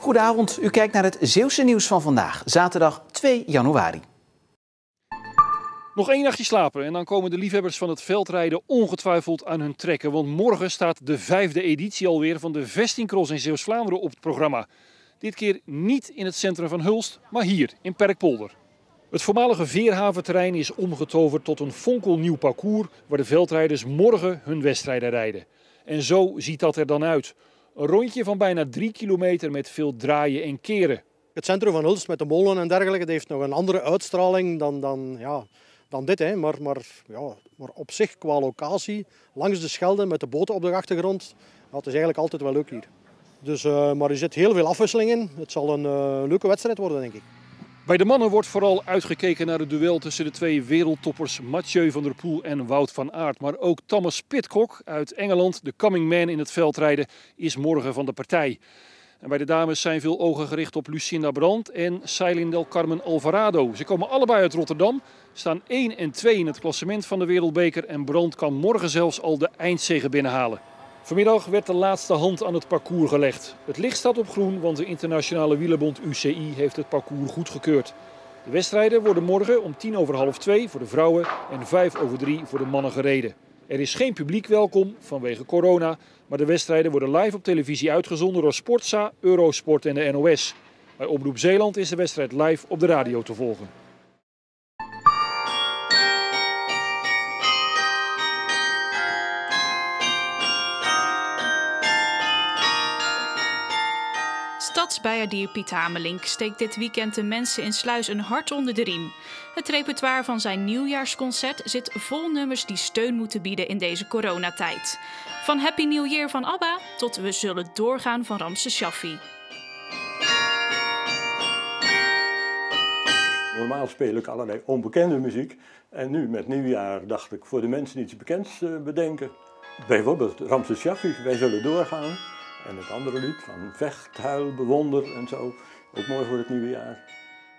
Goedenavond, u kijkt naar het Zeeuwse nieuws van vandaag, zaterdag 2 januari. Nog 1 nachtje slapen en dan komen de liefhebbers van het veldrijden ongetwijfeld aan hun trekken. Want morgen staat de 5e editie alweer van de Vestingcross in Zeeuws-Vlaanderen op het programma. Dit keer niet in het centrum van Hulst, maar hier in Perkpolder. Het voormalige veerhaventerrein is omgetoverd tot een fonkelnieuw parcours waar de veldrijders morgen hun wedstrijden rijden. En zo ziet dat er dan uit. Een rondje van bijna 3 kilometer met veel draaien en keren. Het centrum van Hulst met de molen en dergelijke, dat heeft nog een andere uitstraling dan dit. Hè. Maar op zich qua locatie, langs de Schelde met de boten op de achtergrond, het is eigenlijk altijd wel leuk hier. Dus, maar er zit heel veel afwisseling in. Het zal een leuke wedstrijd worden, denk ik. Bij de mannen wordt vooral uitgekeken naar het duel tussen de 2 wereldtoppers Mathieu van der Poel en Wout van Aert. Maar ook Thomas Pidcock uit Engeland, de coming man in het veldrijden, is morgen van de partij. En bij de dames zijn veel ogen gericht op Lucinda Brandt en Ceylin del Carmen Alvarado. Ze komen allebei uit Rotterdam, staan 1 en 2 in het klassement van de Wereldbeker en Brandt kan morgen zelfs al de eindzege binnenhalen. Vanmiddag werd de laatste hand aan het parcours gelegd. Het licht staat op groen, want de internationale wielerbond UCI heeft het parcours goedgekeurd. De wedstrijden worden morgen om 2:50 voor de vrouwen en 2:05 voor de mannen gereden. Er is geen publiek welkom vanwege corona, maar de wedstrijden worden live op televisie uitgezonden door Sportza, Eurosport en de NOS. Bij Omroep Zeeland is de wedstrijd live op de radio te volgen. Stadsbijaardier Piet Hamelink steekt dit weekend de mensen in Sluis een hart onder de riem. Het repertoire van zijn nieuwjaarsconcert zit vol nummers die steun moeten bieden in deze coronatijd. Van Happy New Year van ABBA tot We zullen doorgaan van Ramses Shaffi. Normaal speel ik allerlei onbekende muziek en nu met nieuwjaar dacht ik voor de mensen iets bekends bedenken. Bijvoorbeeld Ramses Shaffi, Wij zullen doorgaan. En het andere lied van Vecht, Huil, Bewonder en zo. Ook mooi voor het nieuwe jaar.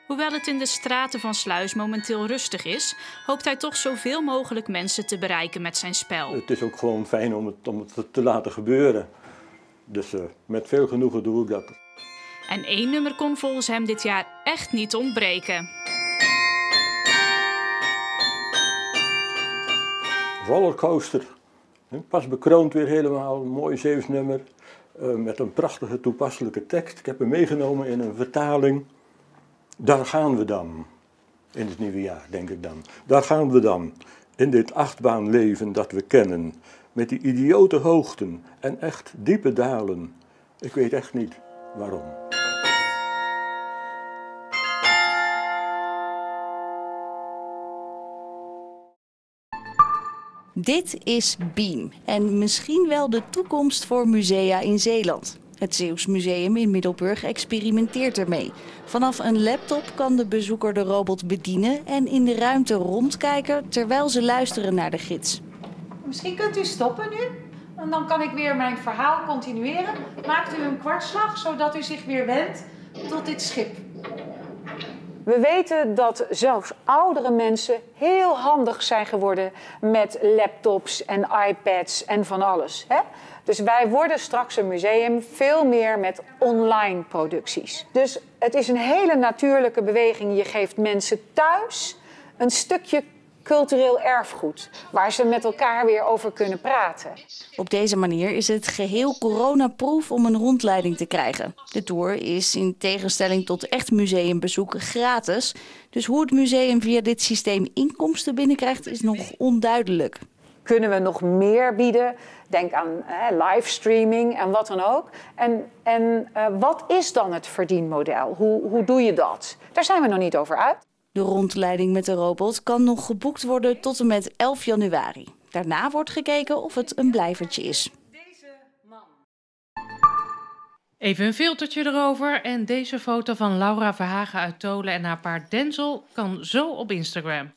Hoewel het in de straten van Sluis momenteel rustig is, hoopt hij toch zoveel mogelijk mensen te bereiken met zijn spel. Het is ook gewoon fijn om het te laten gebeuren. Dus met veel genoegen doe ik dat. En 1 nummer kon volgens hem dit jaar echt niet ontbreken. Rollercoaster. Pas bekroond weer helemaal, een mooi Zeeuws nummer. Met een prachtige toepasselijke tekst. Ik heb hem meegenomen in een vertaling. Daar gaan we dan. In het nieuwe jaar, denk ik dan. Daar gaan we dan. In dit achtbaanleven dat we kennen. Met die idiote hoogten en echt diepe dalen. Ik weet echt niet waarom. Dit is Beam en misschien wel de toekomst voor musea in Zeeland. Het Zeeuws Museum in Middelburg experimenteert ermee. Vanaf een laptop kan de bezoeker de robot bedienen en in de ruimte rondkijken terwijl ze luisteren naar de gids. Misschien kunt u stoppen nu en dan kan ik weer mijn verhaal continueren. Maakt u een kwartslag zodat u zich weer wendt tot dit schip. We weten dat zelfs oudere mensen heel handig zijn geworden met laptops en iPads en van alles. Hè? Dus wij worden straks een museum veel meer met online producties. Dus het is een hele natuurlijke beweging. Je geeft mensen thuis een stukje cultureel erfgoed, waar ze met elkaar weer over kunnen praten. Op deze manier is het geheel coronaproof om een rondleiding te krijgen. De tour is in tegenstelling tot echt museumbezoek gratis. Dus hoe het museum via dit systeem inkomsten binnenkrijgt is nog onduidelijk. Kunnen we nog meer bieden? Denk aan livestreaming en wat dan ook. En wat is dan het verdienmodel? Hoe doe je dat? Daar zijn we nog niet over uit. De rondleiding met de robot kan nog geboekt worden tot en met 11 januari. Daarna wordt gekeken of het een blijvertje is. Even een filtertje erover en deze foto van Laura Verhagen uit Tolen en haar paard Denzel kan zo op Instagram.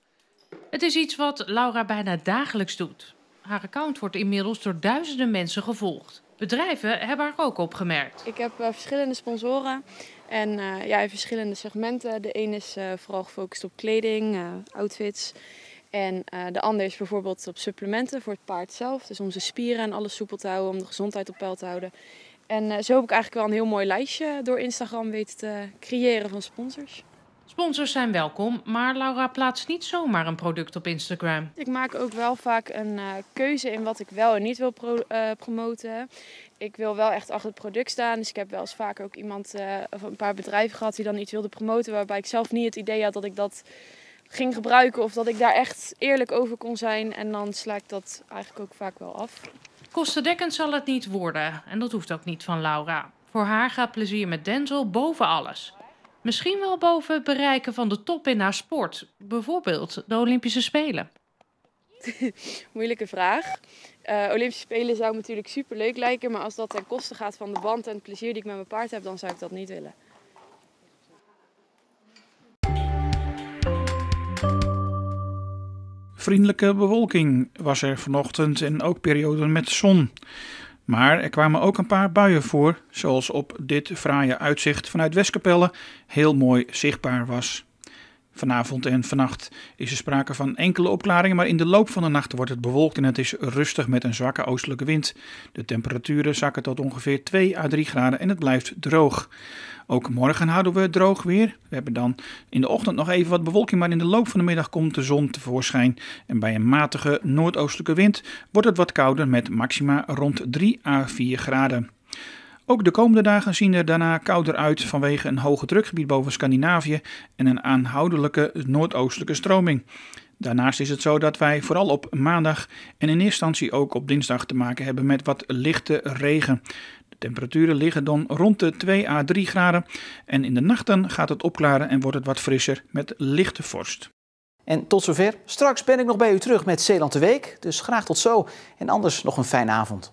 Het is iets wat Laura bijna dagelijks doet. Haar account wordt inmiddels door duizenden mensen gevolgd. Bedrijven hebben haar ook opgemerkt. Ik heb verschillende sponsoren en in verschillende segmenten. De een is vooral gefocust op kleding, outfits. En de ander is bijvoorbeeld op supplementen voor het paard zelf. Dus om zijn spieren en alles soepel te houden, om de gezondheid op peil te houden. En zo heb ik eigenlijk wel een heel mooi lijstje door Instagram weten te creëren van sponsors. Sponsors zijn welkom, maar Laura plaatst niet zomaar een product op Instagram. Ik maak ook wel vaak een keuze in wat ik wel en niet wil promoten. Ik wil wel echt achter het product staan. Dus ik heb wel eens vaker ook iemand of een paar bedrijven gehad die dan iets wilden promoten, waarbij ik zelf niet het idee had dat ik dat ging gebruiken of dat ik daar echt eerlijk over kon zijn. En dan sla ik dat eigenlijk ook vaak wel af. Kostendekkend zal het niet worden en dat hoeft ook niet van Laura. Voor haar gaat plezier met Denzel boven alles. Misschien wel boven het bereiken van de top in haar sport. Bijvoorbeeld de Olympische Spelen. Moeilijke vraag. Olympische Spelen zou me natuurlijk superleuk lijken. Maar als dat ten koste gaat van de band en het plezier die ik met mijn paard heb, dan zou ik dat niet willen. Vriendelijke bewolking was er vanochtend en ook perioden met zon. Maar er kwamen ook een paar buien voor, zoals op dit fraaie uitzicht vanuit Westkapelle heel mooi zichtbaar was. Vanavond en vannacht is er sprake van enkele opklaringen, maar in de loop van de nacht wordt het bewolkt en het is rustig met een zwakke oostelijke wind. De temperaturen zakken tot ongeveer 2 à 3 graden en het blijft droog. Ook morgen houden we droog weer. We hebben dan in de ochtend nog even wat bewolking, maar in de loop van de middag komt de zon tevoorschijn. En bij een matige noordoostelijke wind wordt het wat kouder met maxima rond 3 à 4 graden. Ook de komende dagen zien er daarna kouder uit vanwege een hoge drukgebied boven Scandinavië en een aanhoudelijke noordoostelijke stroming. Daarnaast is het zo dat wij vooral op maandag en in eerste instantie ook op dinsdag te maken hebben met wat lichte regen. De temperaturen liggen dan rond de 2 à 3 graden en in de nachten gaat het opklaren en wordt het wat frisser met lichte vorst. En tot zover. Straks ben ik nog bij u terug met Zeeland de Week. Dus graag tot zo en anders nog een fijne avond.